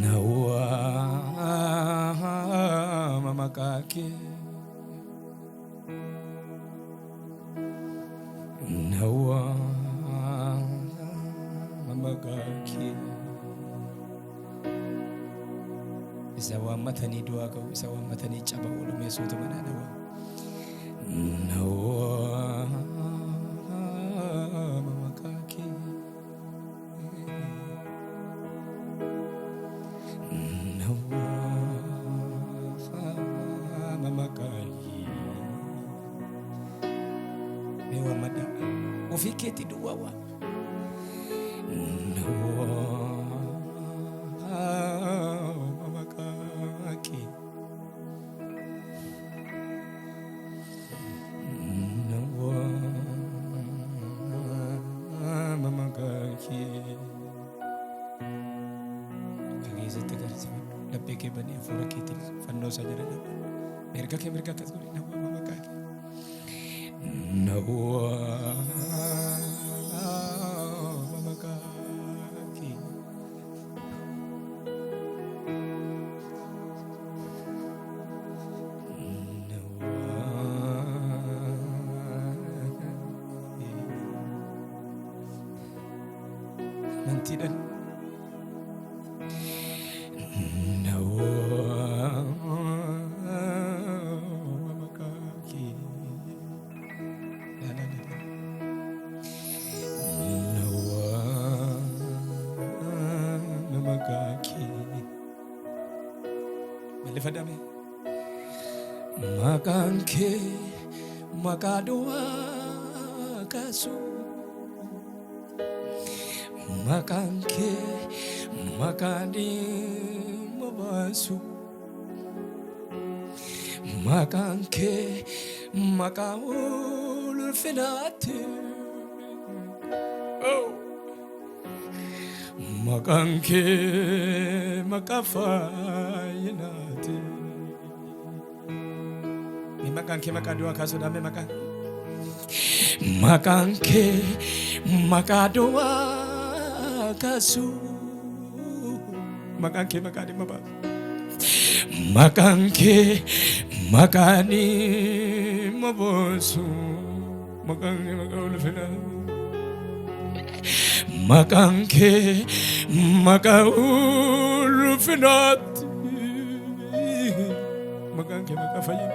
nawa mamakake nawa mamakake isawa matani dua kau isawa matani caba ulu mesu temana nawa mamakake nawa mamakake mewa mada ufiketi dua wa nawa mamakake nawa mamakake kagisa tegar labbe ke bani afura ketil fanno sajara mereka kasuri nawa mamakake nawa mamakake nantidan nawa mamakake nawa mamakake malifadame makanke makadoa kasu makanke makadi mabasu makanke makaul finati oh makanke makafayinati ni makanke makadua kaso dame makanke makadoa kasu makanke makadi maba makanke makani mabosu makanke makaulfina makanke makaulfinat makanke makafayin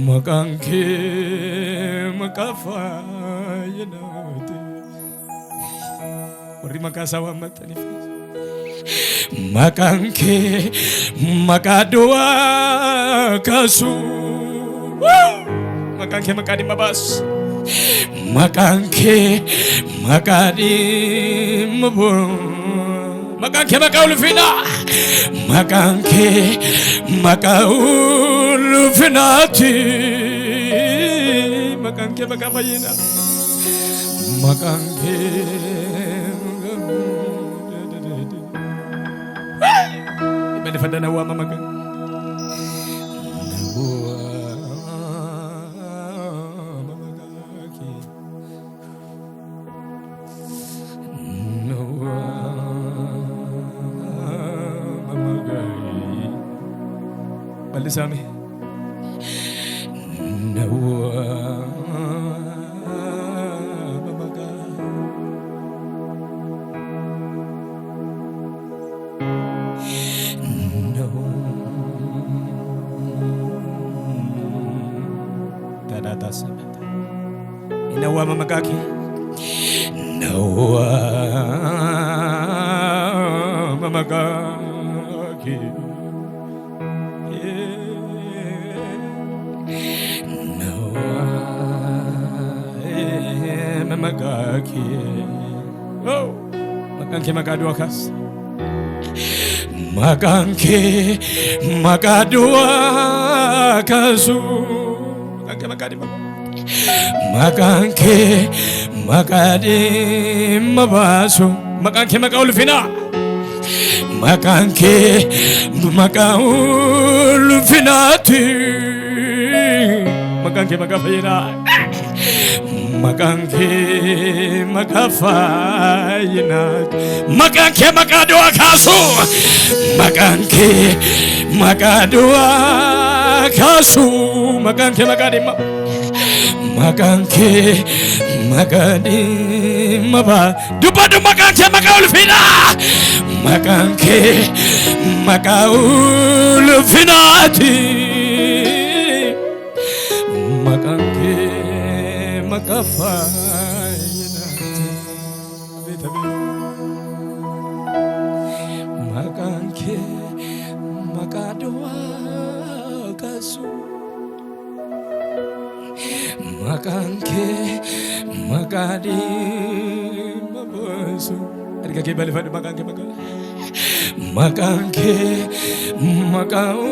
makanke makafayinat terima kasih amat tadi makanke makadoa kasu makanke makadi mabas makanke makadi mabur makanke makaulfina makanke makaulfinati makanke makafayina makanke ibada fada nawa mamakan nawa mamakake nawa mamakake balisami nawa nawa mamakake nawa mamakake nawa mamakake oh makanke makadua kas makanke makadua kasu makanke makadi makanke makadi mabasu makanke makaulfina makanke makaulfinati makanke makafayina Makanke makafayinat Makanke makadua kasu Makanke makadua kasu Makanke makadima Makanke makadima ba Dupadu makanke makaulfina Makanke makaulfinati Makanke makafayinati Makanke makadua kasu Makanke makadi mabasu Harga ke balik pada makanke Makanke makau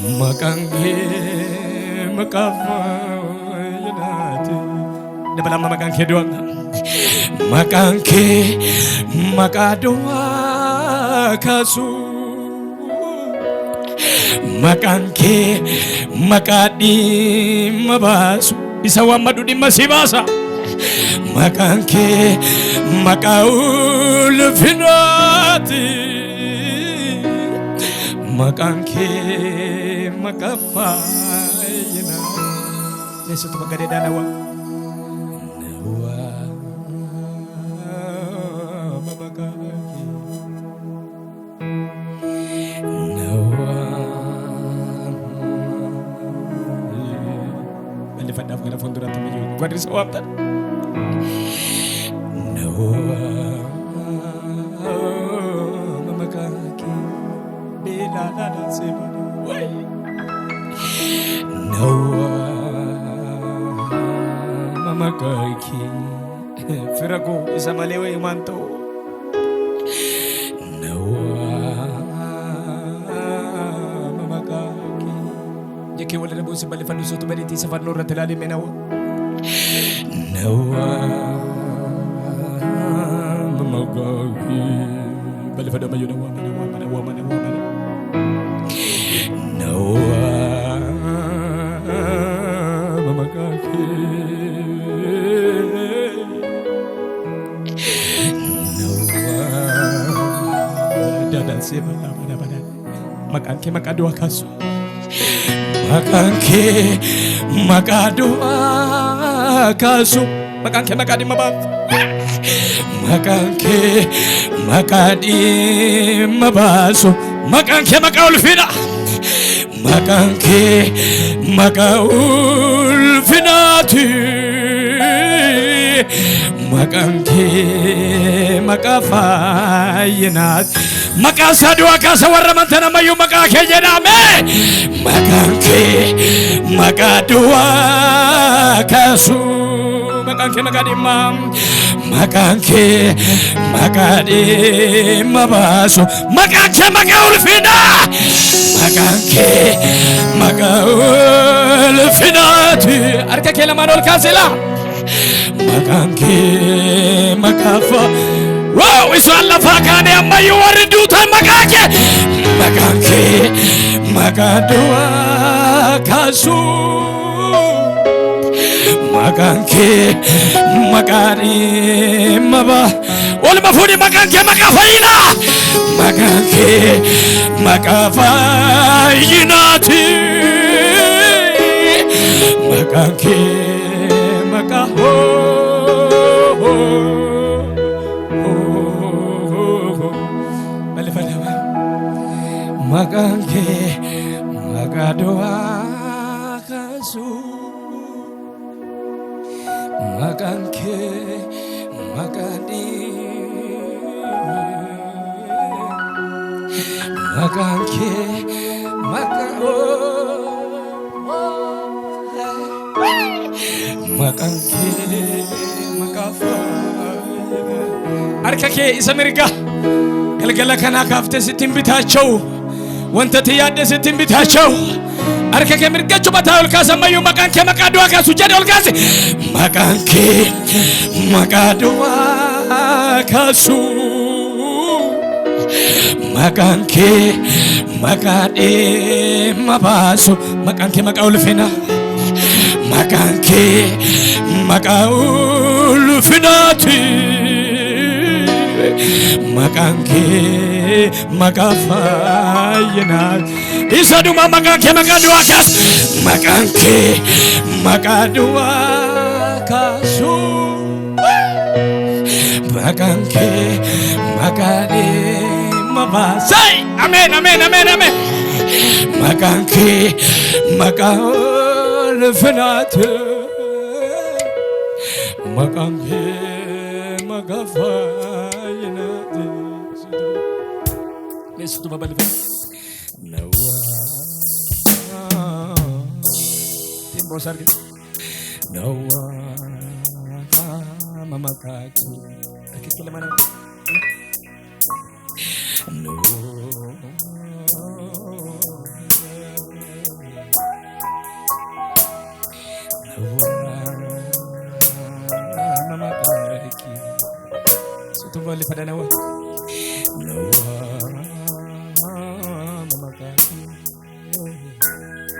Makanke makafayinati Dapat lama makanke doang Makanke makadua kasu Makanke makadi mabasu Isawa madu di masibasa Makanke makaul finati Makanke makafayina Yesu tu maganda nawa mamakaki nawa Balipat dah kena fundura tu meju kuadri sawab tak nawa mamakaki bila nada seba Nawa mamakaki Firaku isamalewe imanto Nawa mamakaki Jeki wala na busi balifan duso to baliti sa fanor na tilali menawa Nawa mamakaki Balifan na mayo nawa Nawa mamakaki Nawa dadan siya badan Makanke makadua kaso Makanke makadua kaso Makanke makadi mabab Makanke makadi mabaso Makanke makaulfina Makanke makaulfinati Makanke makafayinat Makasadua kasawarra mantana mayu makake jedame Makanke makadua kasu Makanke makadimam Makanke makadimabaso Makanke makaulfina Makanke makaulfinati Arka kela manol kasela Makanke makafa Wow, isu Allah fakane amma yuwaridu ta makake Makanke makadua kasu Makanke makari maba Wala mafuni makanke makafayina Makanke makafayinati Makanke makaho Makanke magadoa kasu Makanke makadi Makanke makao Makanke makafa Arkake isamirga galgala kana kafte sitin bitaቸው ወንተ ተያደ ሲትን ቢታቸው አርከከ ምርገቹ ባታውል ካሰማዩ ማካንከ ማቃዱዋ ካሱ ጀደል ካሲ ማካንከ ማቃዱዋ ካሱ Makanke makade mabaso makanke makaulfina makanke makaulfinati makanke makafayina isaduma makanke makadwa kas makanke makadwa kasu makanke makade say amen amen amen amen makanke makaulfinati makanke makafayina Yesu babali nawa timbo sarge nawa mama kaki akikile mana no mama kaki sutu bali pada nawa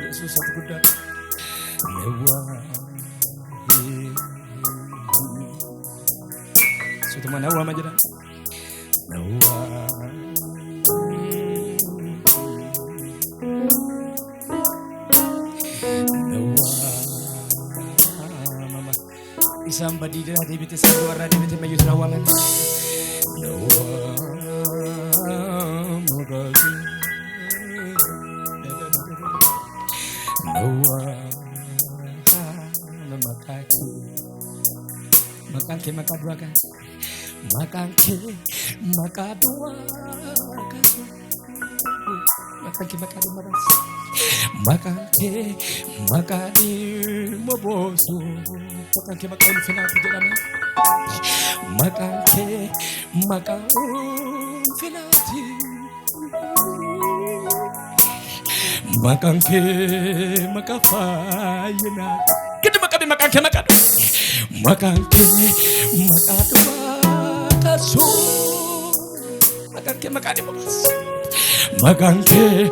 Yesus satu kuda suatu mana nawa majada nawa mama isam badida debite suara debite mayu nawa man nawa mogagi makanke makadwa kan makanke makadwa kasu makanke makadwa mas makanke makadi mobosu makanke makadwa fina kujana makanke makadwa finati makanke makafayina kita makanke makadwa makanke makadwa kasu makanke makadi bos makanke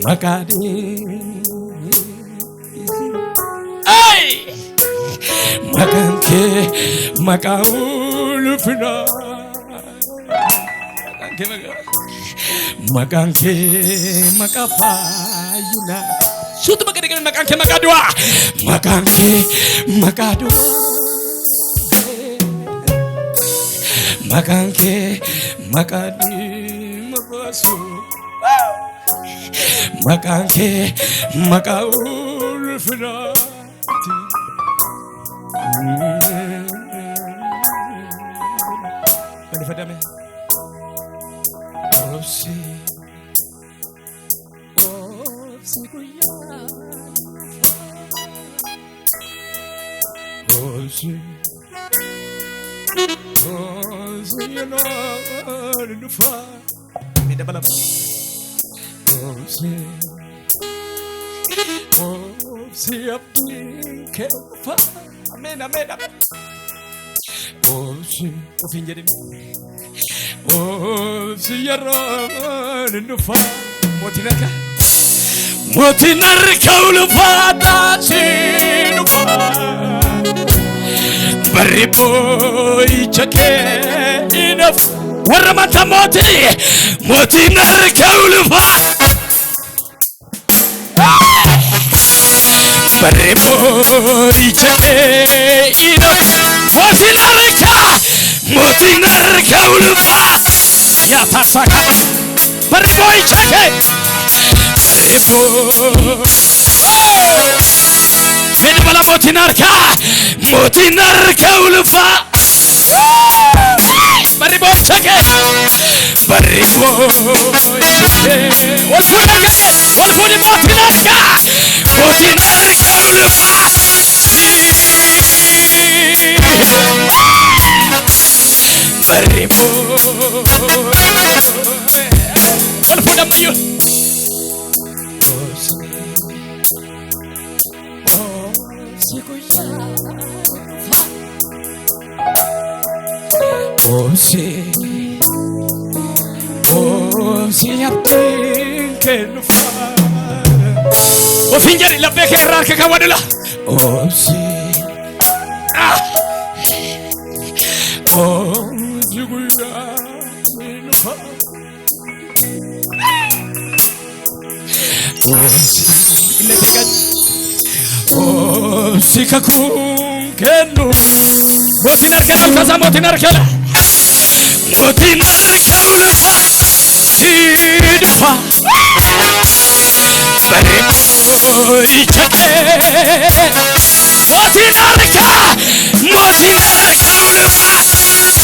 makadi ay makanke makaulfina makanke makafayina sutu makanke makanke makadwa makanke makadwa makanke makadi mabasu makanke makaulfina pada fadame opsi kuya opsi you know the fire me the balance see up ke fa amen amen amen see finjere see yaran the fire motinarka ul fata sin bariboy chake enough warmata motinarka ul fata bariboy chake enough motinarka ul fata ya pasaka bariboy chake Vedi bala motinarka ulfa baribo chake walfuni motinarka ulfa baribo walfuna mayu Siapin che lo fa o fingere la becca errar che cawadela oh sì oh giuguida lo fa oh sì le dica oh sì kakun che no motinar che non casa motinar che lo fa Idfa Bareko ichake Motinarka ulfa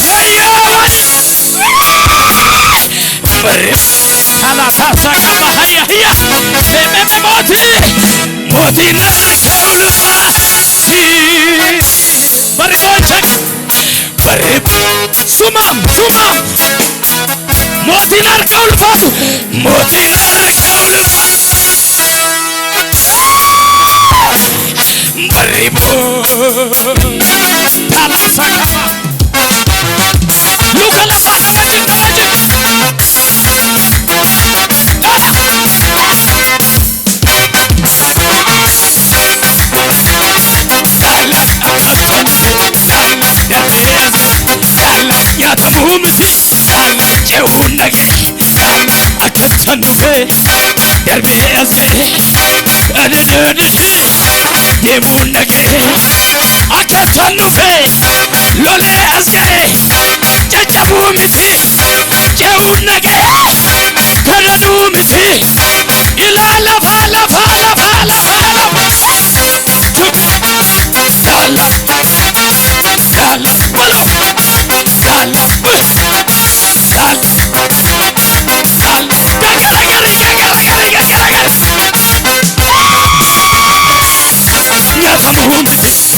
Yayawani Bareko Kalatasa kama haya hiya Sememe Motinarka ulfa Bareko ichake Bareko Sumam Motinarka ulfatu Motinarka ulfatu Baribo Talasakama Luka lama namajin Yatamumti Jehunage Akasanufe Derbeaze Adedede Demunage Akasanufe Loleaze Jajabumiti Jehunage Karanumiti Ilala Fala Dala Bolo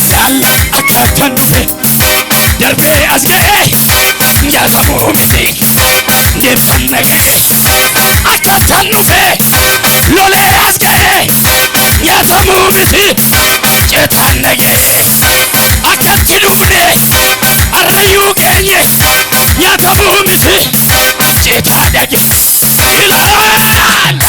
Dala Darbe azge Yasamuhumiti Demunage Akasanufe Lole azge Yasamuhumiti Chetanage Akatinumne Arayu genye Yasamuhumiti Chetanage Ilan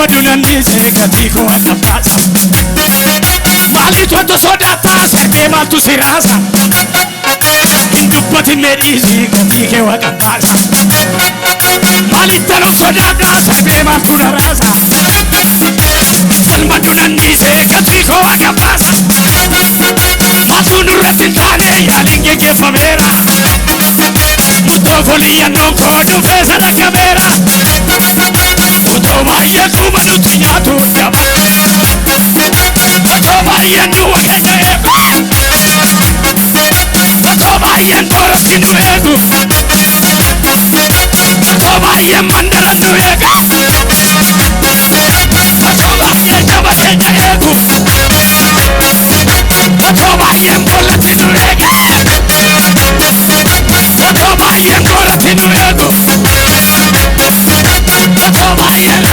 Dunandise gatiko akapasa Mali tuanto sodata sete maltu sirasa Indupati medisi gatike wakapasa Mali tano sodata sete maltu narasa Salma dunandise gatiko akapasa Maltu nurretintane yalinge ke favera Mutofoli non kodu fesa da camera Maria kuma nutia tu jaba Bato Maria nuwa kenya ego Bato Maria ndoro sinu ego Bato Maria mandara nu ego Bato Maria jaba kenya ego Bato Maria mbola sinu ego Bato Maria ndoro sinu ego Bato Maria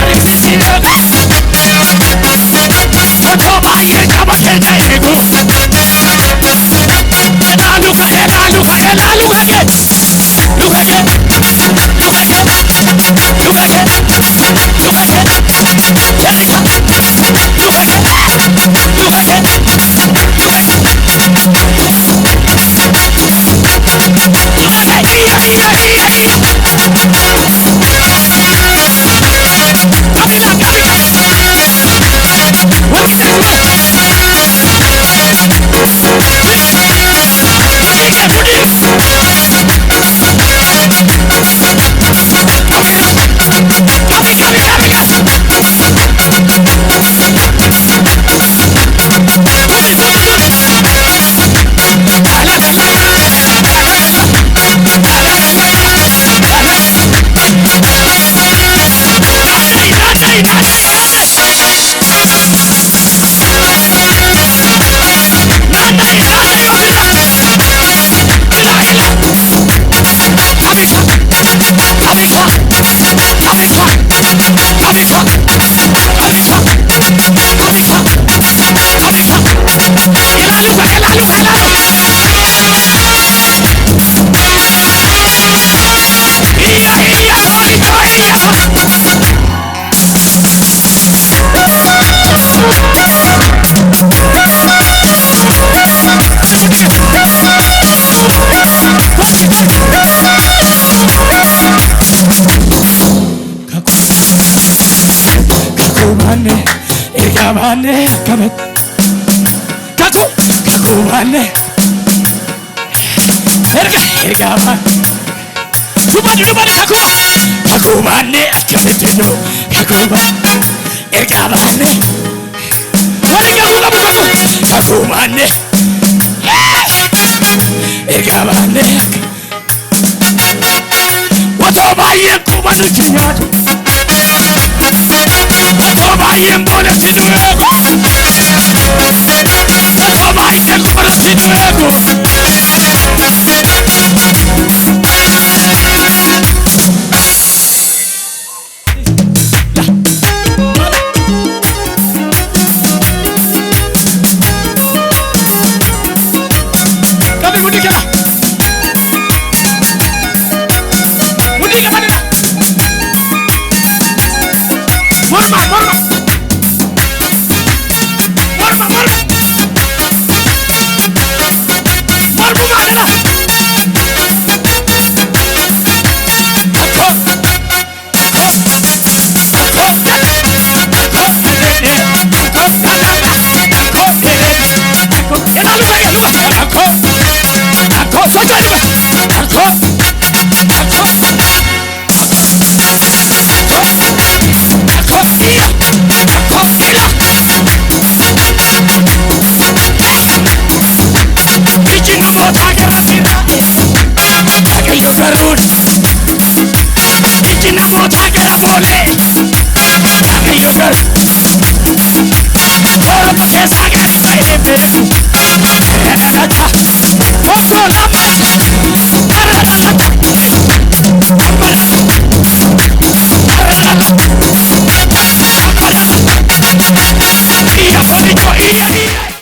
Kakubane kamet kakubane erga Subhane kakubane kametino kakubane ergabane wariga hula bukaku kakubane ergabane watobaye kubanu chinyatu watobaye mbole sinuego watobaye kubanu sinuego